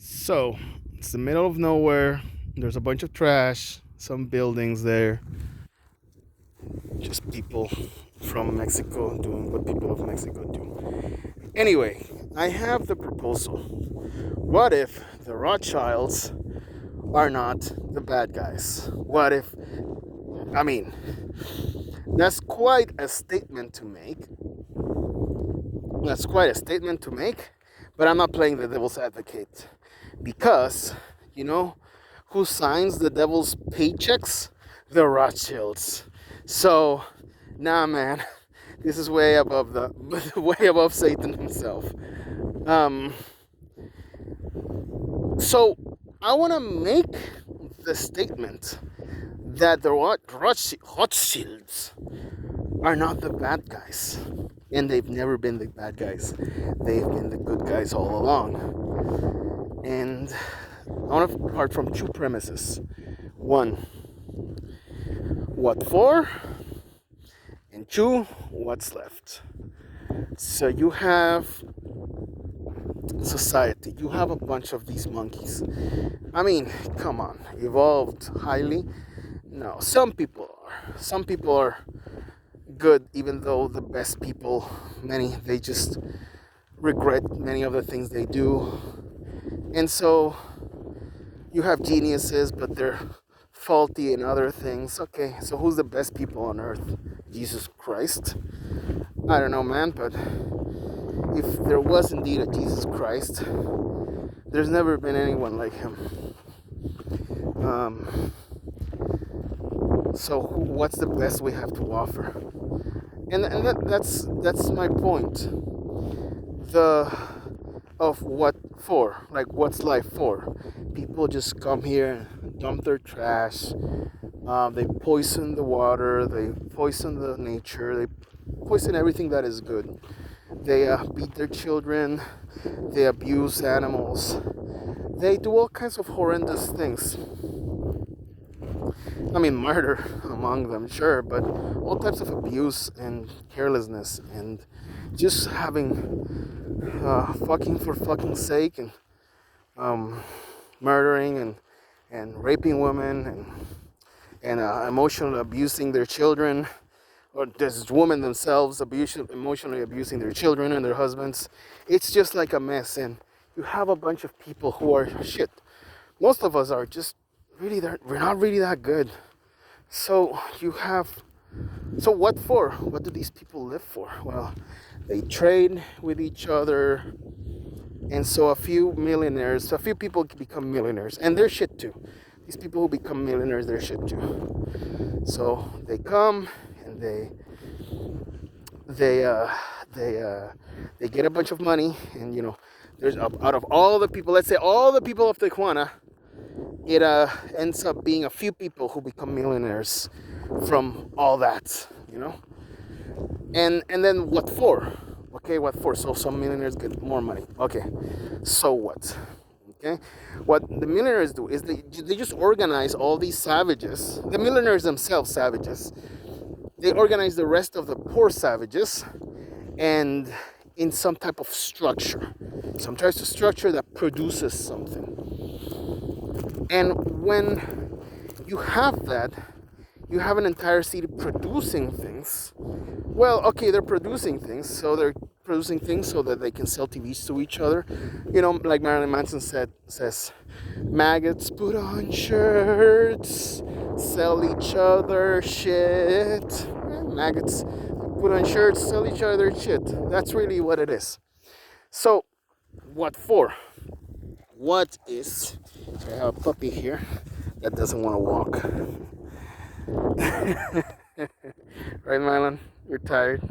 So, it's the middle of nowhere. There's a bunch of trash, some buildings there, just people from Mexico doing what people of Mexico do. Anyway, I have the proposal. What if the Rothschilds are not the bad guys? What if, I mean, that's quite a statement to make. That's quite a statement to make, but I'm not playing the devil's advocate because, you know, who signs the devil's paychecks? The Rothschilds. So, nah, man, this is way above the way above Satan himself. Um, so I want to make the statement that the Rothschilds are not the bad guys, and they've never been the bad guys. They've been the good guys all along. And I want to apart from two premises. One, what for? And two, what's left? So you have society. You have a bunch of these monkeys. I mean, come on. Evolved highly? No. Some people are. Some people are good, even though the best people, many, they just regret many of the things they do. And so you have geniuses, but they're faulty in other things. Okay, so who's the best people on earth? Jesus Christ? I don't know, man, but if there was indeed a Jesus Christ, there's never been anyone like him. So what's the best we have to offer? And that's my point. The of what for? Like, what's life for? People just come here, dump their trash. They poison the water. They poison the nature. They poison everything that is good. They beat their children. They abuse animals. They do all kinds of horrendous things. I mean, murder among them, sure, but all types of abuse and carelessness and just having fucking for fucking sake and murdering and raping women and emotionally abusing their children, or there's women themselves emotionally abusing their children and their husbands. It's just like a mess, and you have a bunch of people who are shit. Most of us are just we're not really that good. So so what for? What do these people live for? Well, they trade with each other, and so a few people become millionaires, and they're shit too. These people who become millionaires, they're shit too. So they come and they uh, they get a bunch of money, and there's out of all the people, let's say all the people of Tijuana, it ends up being a few people who become millionaires from all that, and then what for? Okay, what for? So some millionaires get more money. Okay, so what? Okay, what the millionaires do is they just organize all these savages, the millionaires themselves savages. They organize the rest of the poor savages, and in some type of structure, some type of structure that produces something. And when you have that, you have an entire city producing things. Well, okay, they're producing things, so that they can sell TVs to each other. Like Marilyn Manson says, maggots put on shirts, sell each other shit. Maggots put on shirts, sell each other shit. That's really what it is. So, what for? What is... I have a puppy here that doesn't want to walk. Right, Mylan? You're tired.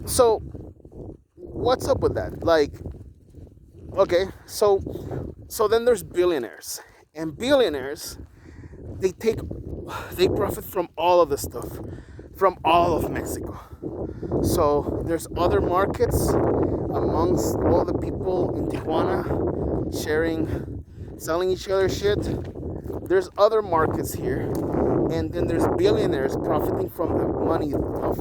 So what's up with that? Like, okay, so then there's billionaires, and billionaires, they profit from all of the stuff, from all of Mexico. So there's other markets amongst all the people in Tijuana selling each other shit. There's other markets here, and then there's billionaires profiting from the money of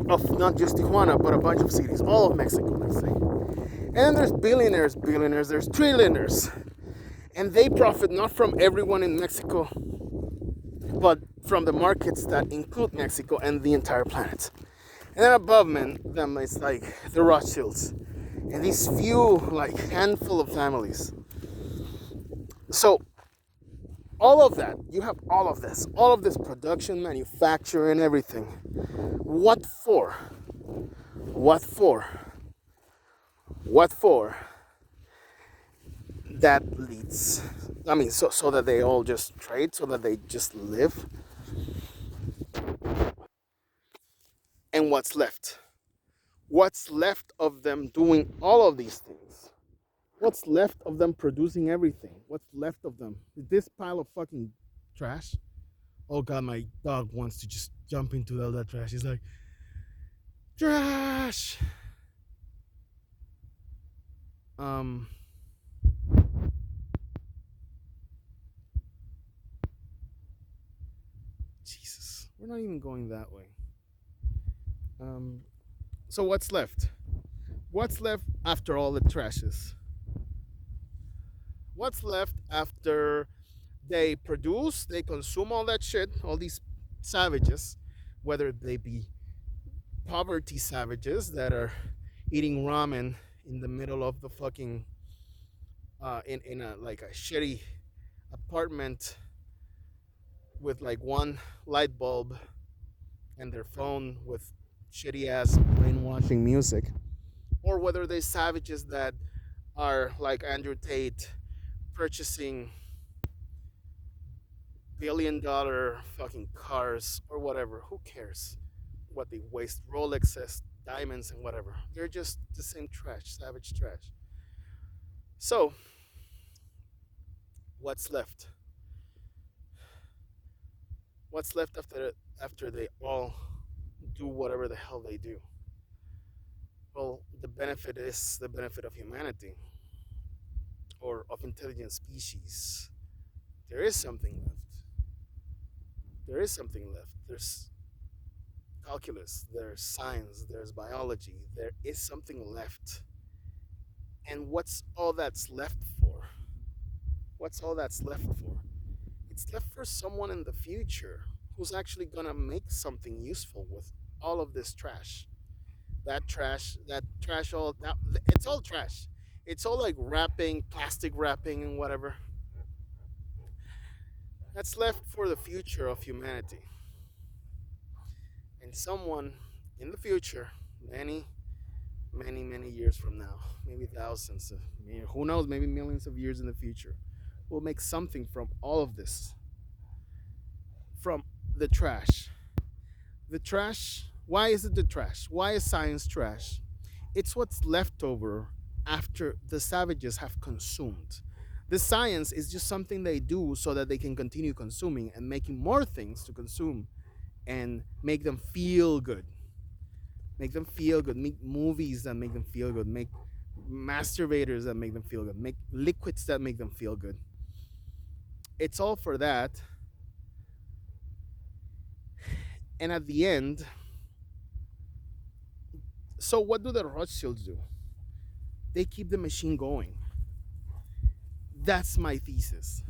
of not just Tijuana, but a bunch of cities, all of Mexico, let's say. And then there's billionaires, there's trillionaires. And they profit not from everyone in Mexico, but from the markets that include Mexico and the entire planet. And then above them it's like the Rothschilds and these few, like handful of families. So all of that, you have all of this production, manufacture, and everything. What for? What for? What for? That leads, I mean, so that they all just trade, so that they just live. And what's left? What's left of them doing all of these things? What's left of them producing everything? What's left of them? This pile of fucking trash. Oh god, my dog wants to just jump into all that trash. He's like, trash. Um Jesus, we're not even going that way. So what's left? What's left after all the trashes? What's left after they produce, they consume all that shit, all these savages, whether they be poverty savages that are eating ramen in the middle of the fucking in a like a shitty apartment with like one light bulb and their phone with shitty ass brainwashing music, or whether they savages that are like Andrew Tate purchasing $1 billion fucking cars or whatever. Who cares what they waste? Rolexes, diamonds, and whatever. They're just the same trash, savage trash. So, what's left? What's left after they all do whatever the hell they do? Well, the benefit is the benefit of humanity or of intelligent species. There is something left. There is something left. There's calculus, there's science, there's biology. There is something left. And what's all that's left for? What's all that's left for? It's left for someone in the future who's actually gonna make something useful with all of this trash. That trash, all that, it's all trash. It's all like wrapping, plastic wrapping, and whatever. That's left for the future of humanity. And someone in the future, many years from now, maybe thousands, who knows, maybe millions of years in the future, will make something from all of this, from the trash. The trash, why is it the trash? Why is science trash? It's what's left over after the savages have consumed. The science is just something they do so that they can continue consuming and making more things to consume and make them feel good. Make them feel good. Make movies that make them feel good. Make masturbators that make them feel good. Make liquids that make them feel good. It's all for that. And at the end, so what do the Rothschilds do? They keep the machine going. That's my thesis.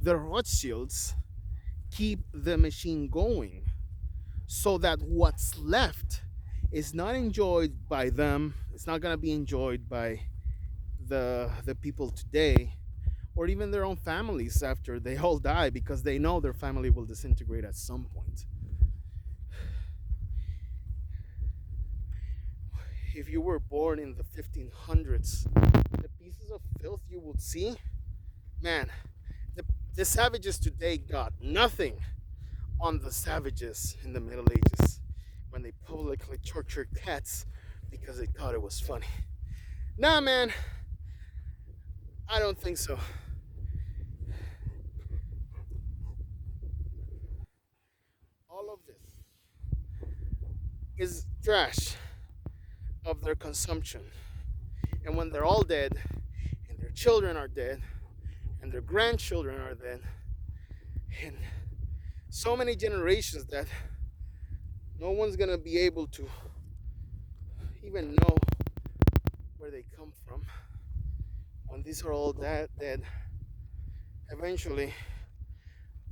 The Rothschilds keep the machine going so that what's left is not enjoyed by them. It's not going to be enjoyed by the people today, or even their own families after they all die, because they know their family will disintegrate at some point. If you were born in the 1500s, the pieces of filth you would see, man, the savages today got nothing on the savages in the Middle Ages when they publicly tortured cats because they thought it was funny. Nah, man, I don't think so. All of this is trash of their consumption. And when they're all dead, and their children are dead, and their grandchildren are dead, and so many generations that no one's gonna be able to even know where they come from. When these are all dead, eventually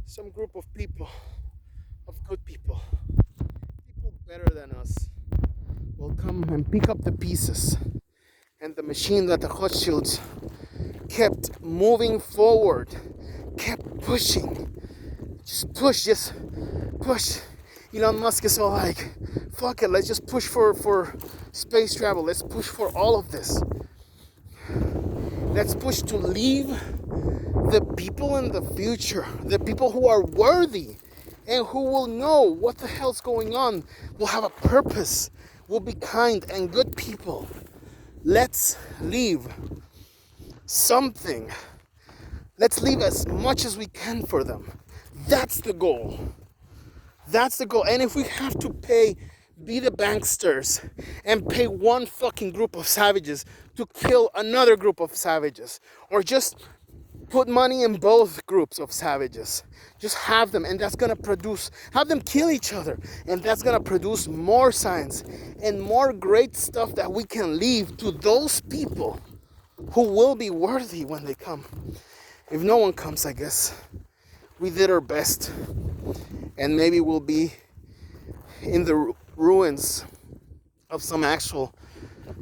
some group of people, of good people better than us, will come and pick up the pieces, and the machine that the Rothschilds kept moving forward, kept pushing, just push. Elon Musk is all like, fuck it, let's just push for space travel, let's push for all of this. Let's push to leave the people in the future, the people who are worthy and who will know what the hell's going on, will have a purpose, will be kind and good people. Let's leave something. Let's leave as much as we can for them. That's the goal. That's the goal. And if we have to be the banksters and pay one fucking group of savages to kill another group of savages, or just put money in both groups of savages, just have them, and that's gonna have them kill each other, and that's gonna produce more science and more great stuff that we can leave to those people who will be worthy when they come. If no one comes, I guess we did our best, and maybe we'll be in the ruins of some actual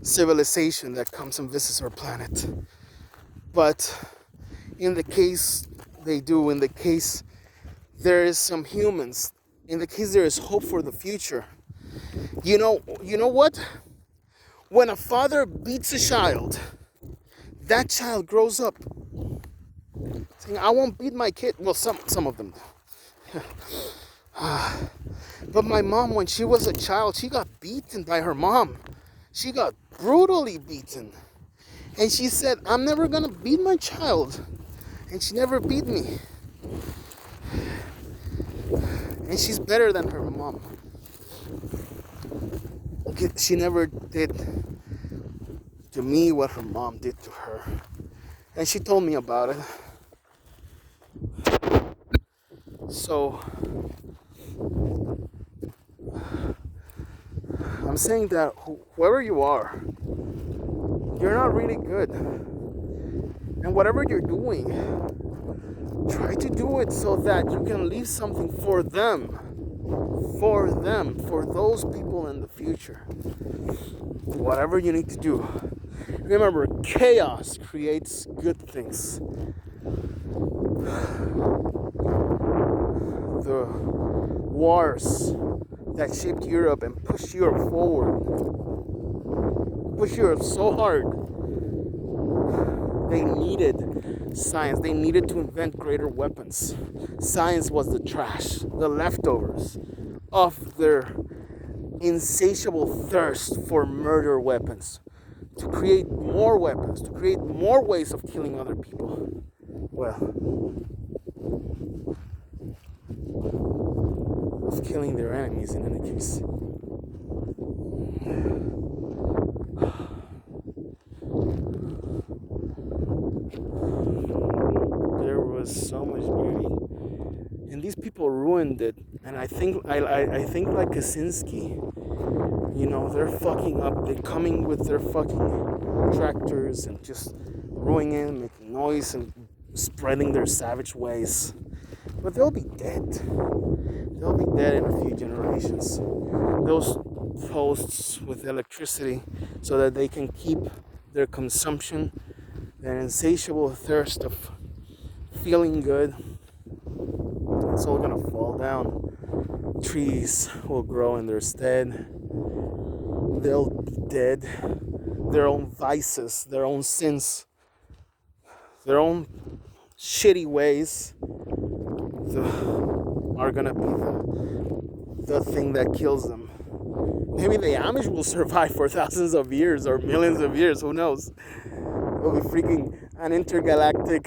civilization that comes and visits our planet. But in the case they do, in the case there is some humans, in the case there is hope for the future, you know what? When a father beats a child, that child grows up saying, I won't beat my kid. Well, some of them do. But my mom, when she was a child, she got beaten by her mom. She got brutally beaten. And she said, I'm never gonna beat my child. And she never beat me. And she's better than her mom. She never did to me what her mom did to her. And she told me about it. So I'm saying that whoever you are, you're not really good. And whatever you're doing, try to do it so that you can leave something for them, for those people in the future. Whatever you need to do. Remember, chaos creates good things. The wars that shaped Europe and pushed Europe forward, pushed Europe so hard, they needed science. They needed to invent greater weapons. Science was the trash, the leftovers of their insatiable thirst for murder weapons, to create more weapons, to create more ways of killing other people. Well, of killing their enemies in any case. There was so much beauty, and these people ruined it. And I think like Kaczynski, they're fucking up. They're coming with their fucking tractors and just ruining it, making noise and spreading their savage ways. But they'll be dead. They'll be dead in a few generations. Those posts with electricity, so that they can keep their consumption, their insatiable thirst of feeling good, it's all gonna fall down. Trees will grow in their stead. They'll be dead. Their own vices, their own sins, their own shitty ways are gonna be the thing that kills them. Maybe the Amish will survive for thousands of years or millions of years, who knows? It'll be freaking an intergalactic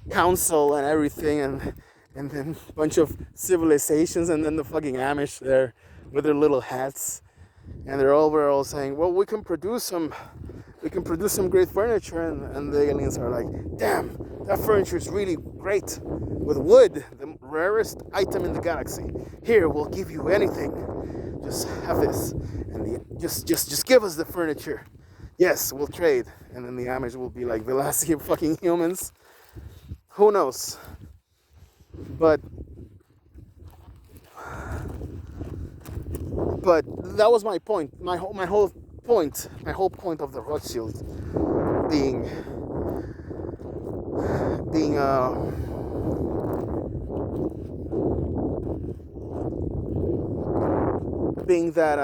council and everything, and then a bunch of civilizations, and then the fucking Amish there with their little hats, and they're all saying, well, we can produce some great furniture, and the aliens are like, damn, that furniture is really great with wood. The rarest item in the galaxy. Here, we'll give you anything. Just have this, and just give us the furniture. Yes, we'll trade. And then the Amish will be like the last fucking humans. Who knows? But that was my point. My whole point of the Rothschilds being that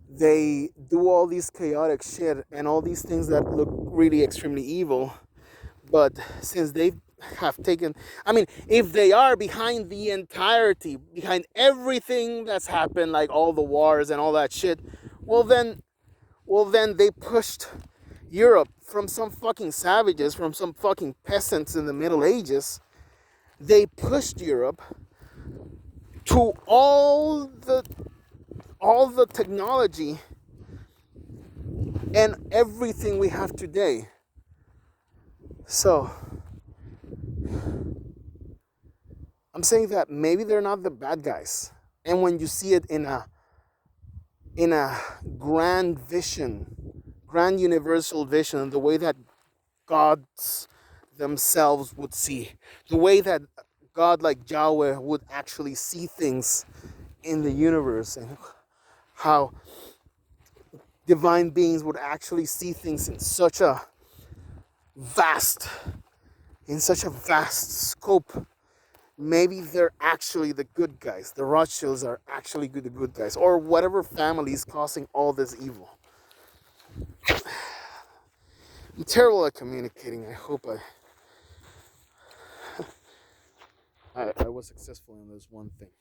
they do all these chaotic shit and all these things that look really extremely evil, but since they have taken, I mean, if they are behind the entirety, behind everything that's happened, like all the wars and all that shit, well then they pushed Europe from some fucking savages, from some fucking peasants in the Middle Ages. They pushed Europe to all the technology and everything we have today. So I'm saying that maybe they're not the bad guys. And when you see it in a grand vision, grand universal vision, the way that gods themselves would see, the way that God like Yahweh would actually see things in the universe, and how divine beings would actually see things in such a vast scope. Maybe they're actually the good guys. The Rothschilds are actually the good guys, or whatever family is causing all this evil. I'm terrible at communicating. I hope I was successful in this one thing.